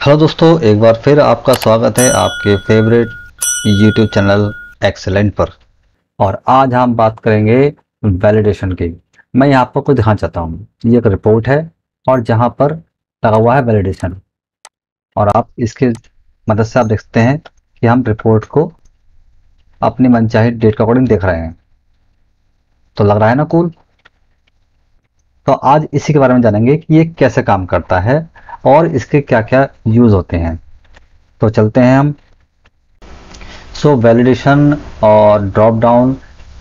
Hello दोस्तों, एक बार फिर आपका स्वागत है आपके फेवरेट यूट्यूब चैनल एक्सेलेंट पर। और आज हम बात करेंगे वैलिडेशन की। मैं यहाँ पर कुछ दिखाना चाहता हूँ। ये एक रिपोर्ट है और जहाँ पर लगा हुआ है वैलिडेशन, और आप इसके मदद से आप देखते हैं कि हम रिपोर्ट को अपनी मनचाही डेट के अकॉर्डिंग देख रहे हैं। तो लग रहा है ना कूल। तो आज इसी के बारे में जानेंगे कि ये कैसे काम करता है और इसके क्या क्या यूज़ होते हैं। तो चलते हैं हम। सो वैलिडेशन और drop down,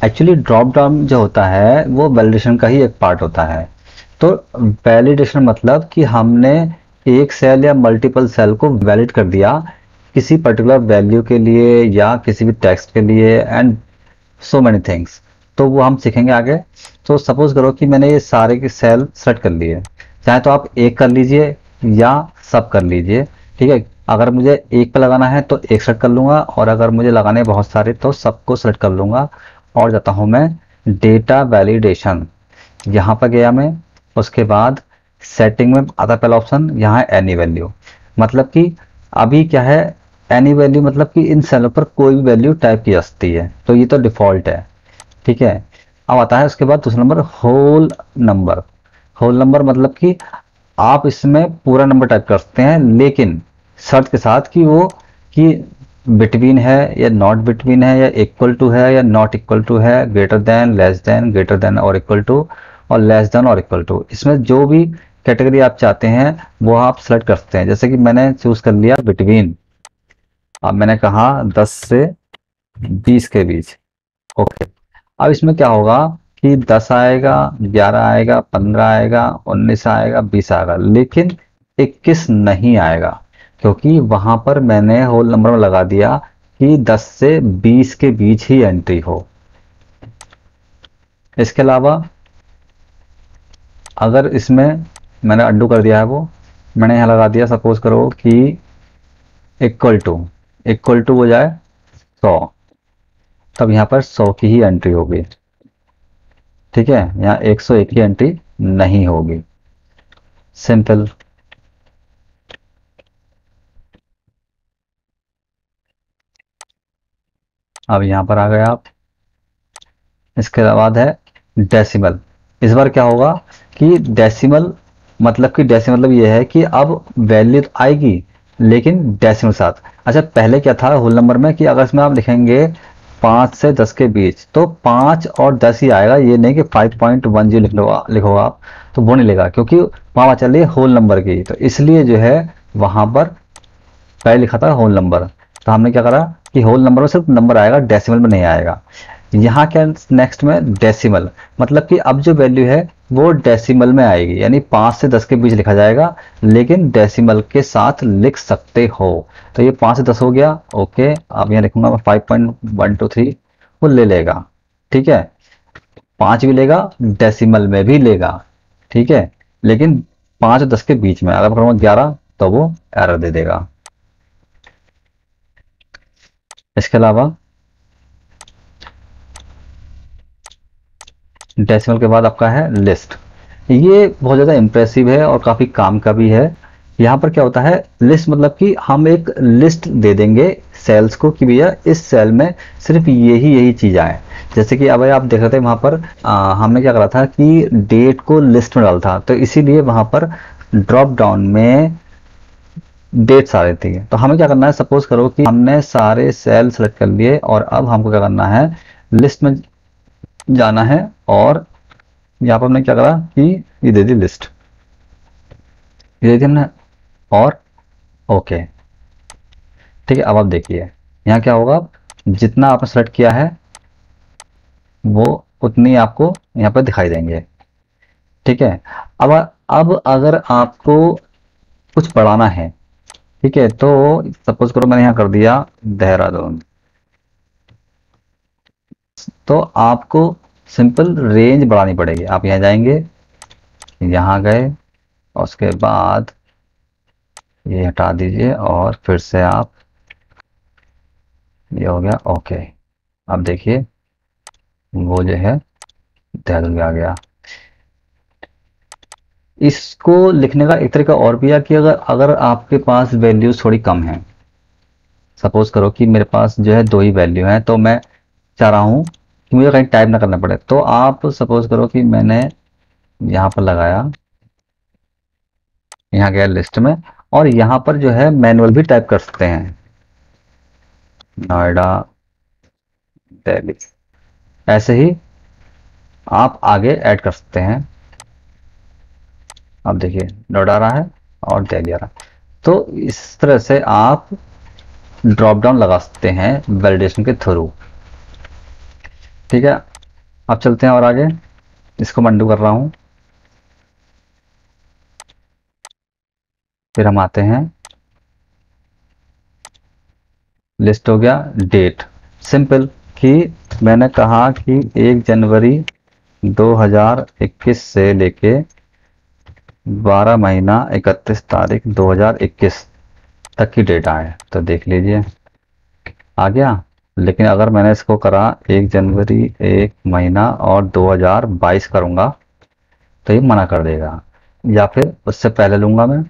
actually drop down जो होता है वो वैलिडेशन का ही एक पार्ट होता है। तो वैलिडेशन मतलब कि हमने एक सेल या मल्टीपल सेल को वैलिड कर दिया किसी पर्टिकुलर वैल्यू के लिए या किसी भी टेक्स्ट के लिए, एंड सो मैनी थिंग्स। तो वो हम सीखेंगे आगे। तो सपोज करो कि मैंने ये सारे के सेल सेलेक्ट कर लिए, चाहे तो आप एक कर लीजिए या सब कर लीजिए। ठीक है, अगर मुझे एक पे लगाना है तो एक सेलेक्ट कर लूंगा, और अगर मुझे लगाने हैं बहुत सारे तो सबको सेलेक्ट कर लूंगा। और जाता हूं मैं डेटा वैलिडेशन, यहाँ पर गया मैं। उसके बाद सेटिंग में आता पहला ऑप्शन, यहाँ है एनी वैल्यू। मतलब कि अभी क्या है, एनी वैल्यू मतलब कि इन सेलों पर कोई भी वैल्यू टाइप की जा सकती है, तो ये तो डिफॉल्ट है। ठीक है, अब आता है उसके बाद दूसरा number whole number. Whole number मतलब कि आप इसमें पूरा नंबर टाइप कर सकते हैं, लेकिन शर्त के साथ कि वो कि बिटवीन है या नॉट बिटवीन है या इक्वल टू है या नॉट इक्वल टू है, greater than, less than, greater than और इक्वल टू, और लेस देन और इक्वल टू। इसमें जो भी कैटेगरी आप चाहते हैं वो आप सेलेक्ट कर सकते हैं। जैसे कि मैंने चूज कर लिया बिटवीन। अब मैंने कहा 10 से 20 के बीच। ओके, अब इसमें क्या होगा कि 10 आएगा, 11 आएगा, 15 आएगा, 19 आएगा, 20 आएगा, लेकिन 21 नहीं आएगा, क्योंकि वहां पर मैंने होल नंबर में लगा दिया कि 10 से 20 के बीच ही एंट्री हो। इसके अलावा अगर इसमें मैंने अनडू कर दिया है, वो मैंने यहाँ लगा दिया, सपोज करो कि इक्वल टू, इक्वल टू हो जाए 100, तब यहाँ पर 100 की ही एंट्री होगी। ठीक है, यहाँ 101 की एंट्री नहीं होगी। सिंपल। अब यहाँ पर आ गए आप। इसके बाद है डेसिमल। इस बार क्या होगा कि डेसिमल मतलब कि डेसिमल मतलब ये है कि अब वैल्यू तो आएगी लेकिन डेसिमल साथ। अच्छा, पहले क्या था होल नंबर में कि अगर इसमें आप लिखेंगे 5 से 10 के बीच तो 5 और 10 ही आएगा, ये नहीं कि 5.10 लिखो आप, तो वो नहीं लेगा, क्योंकि वहां चल रही है होल नंबर की। तो इसलिए जो है वहां पर पहले लिखा था होल नंबर, तो हमने क्या करा कि होल नंबर में सिर्फ नंबर आएगा, डेसिमल में नहीं आएगा। यहाँ क्या नेक्स्ट में डेसिमल, मतलब कि अब जो वैल्यू है वो डेसिमल में आएगी, यानी 5 से 10 के बीच लिखा जाएगा, लेकिन डेसिमल के साथ लिख सकते हो। तो ये 5 से 10 हो गया। ओके, अब यहाँ लिखूंगा मैं 5.123, वो ले लेगा। ठीक है, 5 भी लेगा, डेसिमल में भी लेगा। ठीक है, लेकिन 5 और 10 के बीच में, अगर मैं करूँगा 11 तो वो एरर दे देगा। इसके अलावा डेसिमल के बाद आपका है लिस्ट। ये बहुत ज़्यादा इम्प्रेसिव है और काफ़ी काम का भी है। यहाँ पर क्या होता है, लिस्ट मतलब कि हम एक लिस्ट दे देंगे सेल्स को कि भैया इस सेल में सिर्फ यही यही चीज़ आए। जैसे कि अब आप देख रहे थे वहाँ पर हमने क्या करा था कि डेट को लिस्ट में डाला था, तो इसीलिए वहाँ पर ड्रॉप डाउन में डेट्स आ रही थी। तो हमें क्या करना है, सपोज करो कि हमने सारे सेल सेलेक्ट कर लिए और अब हमको क्या करना है, लिस्ट में जाना है। और यहाँ पर हमने क्या करा कि ये दे दी लिस्ट, ये दे दी हमने। और ओके, ठीक है, अब आप देखिए यहाँ क्या होगा, जितना आपने सेलेक्ट किया है वो उतनी आपको यहाँ पर दिखाई देंगे। ठीक है, अब अगर आपको कुछ बढ़ाना है, ठीक है, तो सपोज करो मैंने यहाँ कर दिया देहरादून, तो आपको सिंपल रेंज बढ़ानी पड़ेगी। आप यहाँ जाएंगे, यहाँ गए, और उसके बाद ये हटा दीजिए और फिर से आप, ये हो गया ओके। अब देखिए वो जो है देहरादून में आ गया। इसको लिखने का एक तरीका और भी है कि अगर अगर आपके पास वैल्यूज थोड़ी कम है, सपोज करो कि मेरे पास जो है दो ही वैल्यू है, तो मैं चाह रहा हूँ कि मुझे कहीं टाइप ना करना पड़े, तो आप सपोज करो कि मैंने यहाँ पर लगाया, यहाँ गया लिस्ट में, और यहाँ पर जो है मैनुअल भी टाइप कर सकते हैं, नोएडा दिल्ली, ऐसे ही आप आगे ऐड कर सकते हैं। अब देखिए नोएडा आ रहा है और दिल्ली आ रहा है। तो इस तरह से आप ड्रॉप डाउन लगा सकते हैं वैलिडेशन के थ्रू। ठीक है, अब चलते हैं और आगे, इसको मैं अनडू कर रहा हूँ। फिर हम आते हैं, लिस्ट हो गया, डेट सिंपल, कि मैंने कहा कि 1 जनवरी 2021 से लेके 12 महीना 31 तारीख 2021 तक की डेटा है, तो देख लीजिए आ गया। लेकिन अगर मैंने इसको करा 1 जनवरी 1 महीना और 2022 करूंगा तो ये मना कर देगा, या फिर उससे पहले लूंगा मैं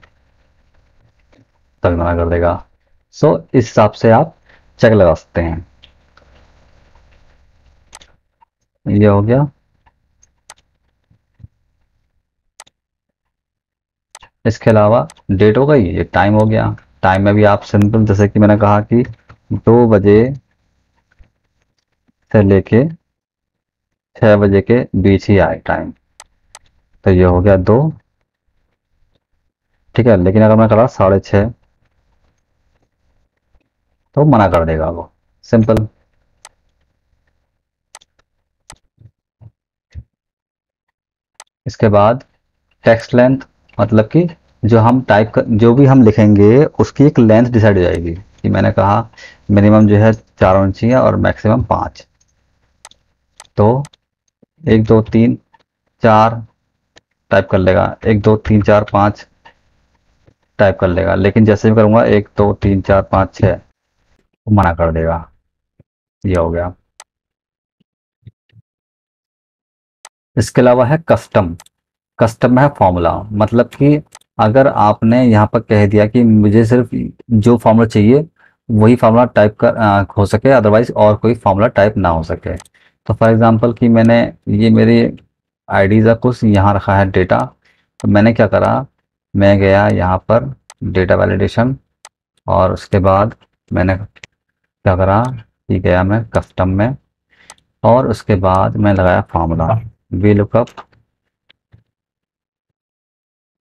तभी मना कर देगा। सो इस हिसाब से आप चेक लगा सकते हैं। ये हो गया। इसके अलावा डेट हो गई, ये टाइम हो गया। टाइम में भी आप सिंपल, जैसे कि मैंने कहा कि 2 बजे से लेके 6 बजे के बीच ही आए टाइम, तो ये हो गया 2। ठीक है, लेकिन अगर मैं करा 6:30 तो मना कर देगा वो, सिंपल। इसके बाद टेक्स्ट लेंथ, मतलब कि जो हम टाइप कर, जो भी हम लिखेंगे उसकी एक लेंथ डिसाइड हो जाएगी, कि मैंने कहा मिनिमम जो है 4 होनी चाहिए और मैक्सिमम 5, तो 1 2 3 4 टाइप कर लेगा, 1 2 3 4 5 टाइप कर लेगा। लेकिन जैसे मैं करूँगा 1 2 3 4 5 6, वो मना कर देगा। ये हो गया। इसके अलावा है कस्टम। कस्टम है फॉर्मूला, मतलब कि अगर आपने यहाँ पर कह दिया कि मुझे सिर्फ जो फॉर्मूला चाहिए वही फॉर्मूला टाइप कर हो सके, अदरवाइज और कोई फॉर्मूला टाइप ना हो सके। तो फॉर एग्जांपल कि मैंने, ये मेरी आईडी का कुछ यहाँ रखा है डेटा, तो मैंने क्या करा, मैं गया यहाँ पर डेटा वैलिडेशन, और उसके बाद मैंने क्या करा कि गया मैं कस्टम में, और उसके बाद मैं लगाया फार्मूला वी लुकअप।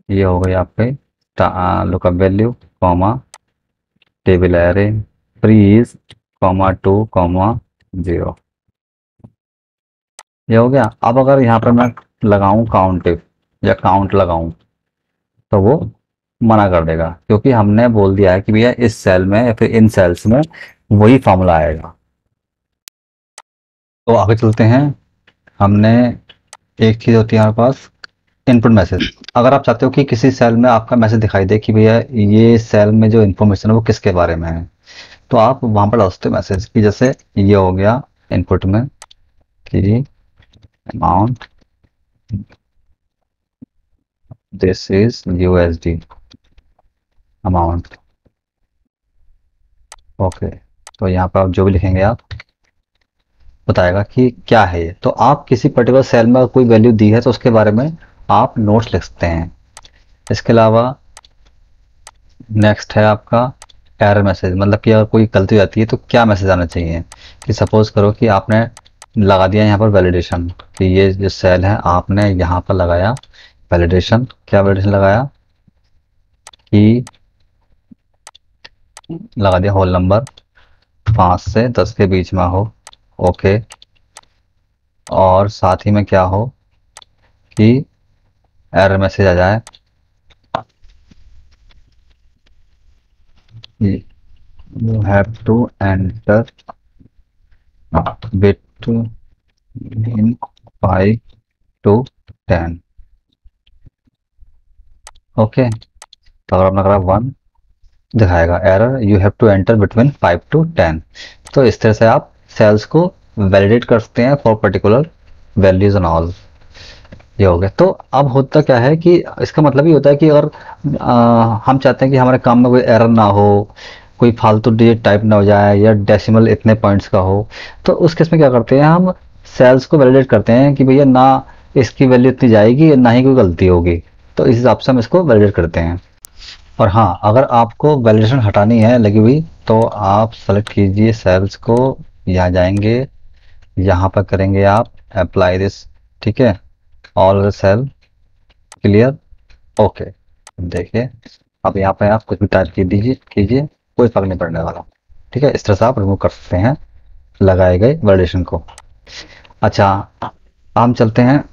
ये हो गई आपके lookup value comma table array freeze comma 2 comma 0। ये हो गया। अब अगर यहाँ पर मैं लगाऊं काउंट या काउंट लगाऊं तो वो मना कर देगा, क्योंकि हमने बोल दिया है कि भैया इस सेल में या फिर इन सेल्स में वही फॉर्मूला आएगा। तो आगे चलते हैं। हमने एक चीज होती है हमारे पास, इनपुट मैसेज। अगर आप चाहते हो कि किसी सेल में आपका मैसेज दिखाई दे कि भैया ये सेल में जो इन्फॉर्मेशन है वो किसके बारे में है, तो आप वहां पर डाल सकते हो मैसेज कि जैसे ये हो गया इनपुट में कि amount this is USD amount. Okay, तो यहाँ पर आप जो भी लिखेंगे आप बताएगा कि क्या है ये। तो आप किसी पर्टिकुलर सेल में कोई वैल्यू दी है तो उसके बारे में आप नोट्स लिख सकते हैं। इसके अलावा नेक्स्ट है आपका एरर मैसेज, मतलब कि अगर कोई गलती हो जाती है तो क्या मैसेज आना चाहिए। कि सपोज करो कि आपने लगा दिया यहाँ पर वैलिडेशन, कि ये जो सेल है आपने यहाँ पर लगाया वैलिडेशन, क्या वैलिडेशन लगाया कि लगा दिया होल नंबर 5 से 10 के बीच में हो। ओके, और साथ ही में क्या हो कि एरर मैसेज आ जाए, you have to enter between 5 to 10। Okay, तो अगर आपने करा 1 दिखाएगा error you have to enter between 5 to 10। तो इस तरह से आप सेल्स को वैलिडेट कर सकते हैं for particular values and all. ये हो गया। तो अब होता क्या है कि इसका मतलब ये होता है कि अगर हम चाहते हैं कि हमारे काम में कोई एरर ना हो, कोई फालतू डिजिट टाइप ना हो जाए या डेसिमल इतने पॉइंट्स का हो, तो उस केस में क्या करते हैं हम, सेल्स को वैलिडेट करते हैं कि भैया ना इसकी वैल्यू इतनी जाएगी ना ही कोई गलती होगी। तो इस हिसाब से हम इसको वैलिडेट करते हैं। और हाँ, अगर आपको वैलिडेशन हटानी है लगी हुई, तो आप सेलेक्ट कीजिए सेल्स को, यहाँ जाएंगे, यहाँ पर करेंगे आप अप्लाई दिस, ठीक है, ऑल सेल क्लियर, ओके। देखिए अब यहाँ पे आप कुछ भी टाइप की दीजिए कीजिए, कोई फर्क नहीं पड़ने वाला। ठीक है, इस तरह से आप रिमूव कर सकते हैं लगाए गए वैलिडेशन को। अच्छा, हम चलते हैं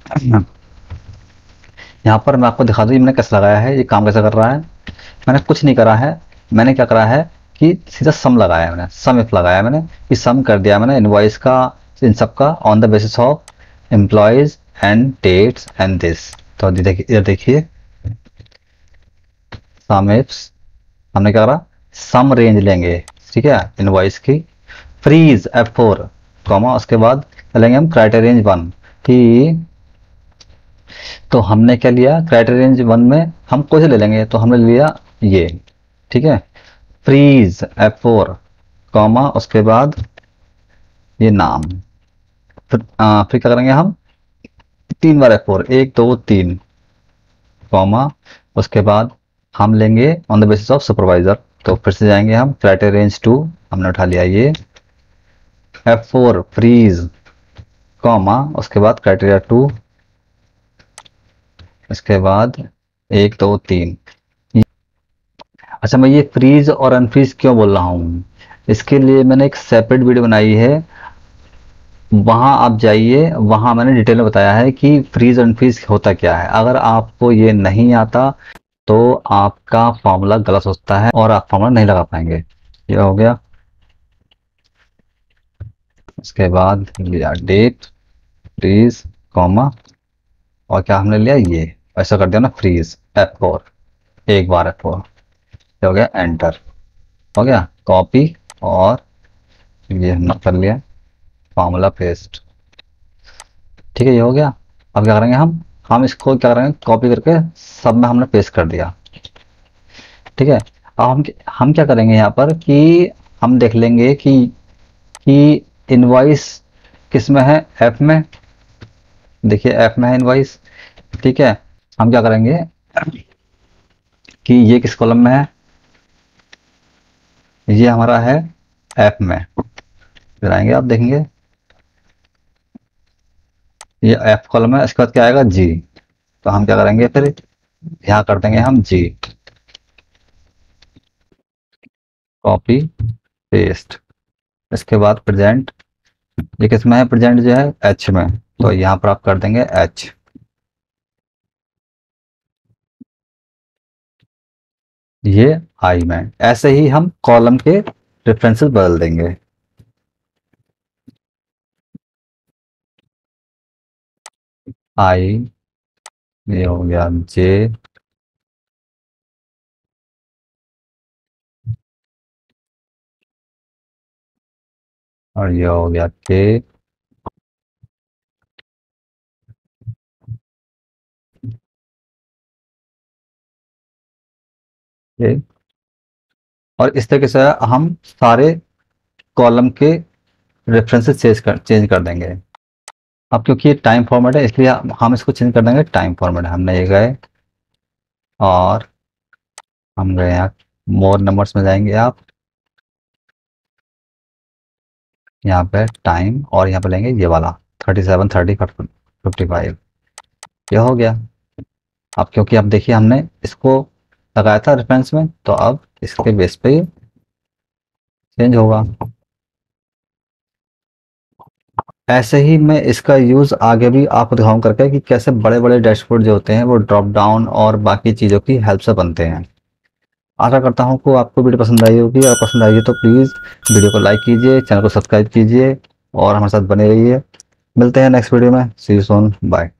यहाँ पर, मैं आपको दिखा दूँ मैंने कैसे लगाया है, ये काम कैसे कर रहा है। मैंने कुछ नहीं करा है, मैंने क्या करा है कि सीधा सम लगाया है, मैंने सम इफ लगाया है, मैंने कि सम कर दिया मैंने इनवॉइस का, इन सब का, on the basis of employees and dates and this. तो देखिए इधर देखिए, सम इफ्स हमने क्या करा, सम रेंज लेंगे, ठीक है, इनवॉइस की, फ्रीज F4 कॉमा, उसके बाद लेंगे हम क्राइटेरिया रेंज 1 कि, तो हमने क्या लिया क्राइटेरिया रेंज 1 में हम कोई से ले लेंगे, तो हमने लिया ये, ठीक है, फ्रीज F4 कॉमा, उसके बाद ये नाम, फिर क्या करेंगे हम, 3 बार F4, 1 2 3 कॉमा, उसके बाद हम लेंगे on the basis of supervisor. तो फिर से जाएंगे हम क्राइटेरिया रेंज 2, हमने उठा लिया ये F4 फ्रीज कॉमा, उसके बाद क्राइटेरिया 2, इसके बाद 1 2 3। अच्छा, मैं ये फ्रीज और अनफ्रीज क्यों बोल रहा हूँ, इसके लिए मैंने एक सेपरेट वीडियो बनाई है, वहां आप जाइए, वहां मैंने डिटेल में बताया है कि फ्रीज अनफ्रीज होता क्या है। अगर आपको ये नहीं आता तो आपका फॉर्मूला गलत होता है और आप फॉर्मूला नहीं लगा पाएंगे। ये हो गया, उसके बाद लिया डेट फ्रीज कॉमा, और क्या हमने लिया ये, ऐसा कर दिया ना फ्रीज F4, 1 बार F4, ये हो गया एंटर, हो गया कॉपी, और ये हमने कर लिया फॉर्मूला पेस्ट। ठीक है, ये हो गया। अब क्या करेंगे हम इसको क्या करेंगे, कॉपी करके सब में हमने पेस्ट कर दिया। ठीक है, अब हम क्या करेंगे यहाँ पर कि हम देख लेंगे कि इनवॉइस किस में है, एफ में, देखिए एफ में है इनवॉइस। ठीक है, हम क्या करेंगे कि ये किस कॉलम में है, ये हमारा है एफ में, फिर आएंगे आप देखेंगे ये एफ कॉलम है, इसके बाद क्या आएगा जी, तो हम क्या करेंगे फिर यहाँ कर देंगे हम जी, कॉपी पेस्ट, इसके बाद प्रेजेंट, ये किस में है प्रेजेंट जो है एच में, तो यहाँ पर आप कर देंगे एच, ये आई में। ऐसे ही हम कॉलम के रेफरेंसेस बदल देंगे। आई, ये हो गया जे, और ये हो गया के, के। और इस तरीके से हम सारे कॉलम के रेफरेंसेस चेंज कर देंगे। अब क्योंकि ये टाइम फॉर्मेट है इसलिए हम इसको चेंज कर देंगे टाइम फॉर्मेट। हमने ये गए और हम गए यहाँ मोर नंबर्स में जाएंगे आप, यहाँ पे टाइम, और यहाँ पे लेंगे ये वाला 37 30 55, ये हो गया। अब क्योंकि अब देखिए हमने इसको लगाया था रेफरेंस में, तो अब इसके बेस पे चेंज होगा। ऐसे ही मैं इसका यूज़ आगे भी आपको दिखाऊं करके कि कैसे बड़े बड़े डैशबोर्ड जो होते हैं वो ड्रॉप डाउन और बाकी चीज़ों की हेल्प से बनते हैं। आशा करता हूँ कि आपको वीडियो पसंद आई होगी, और पसंद आई है तो प्लीज़ वीडियो को लाइक कीजिए, चैनल को सब्सक्राइब कीजिए और हमारे साथ बने रहिए। मिलते हैं नेक्स्ट वीडियो में, सी यू सून, बाय।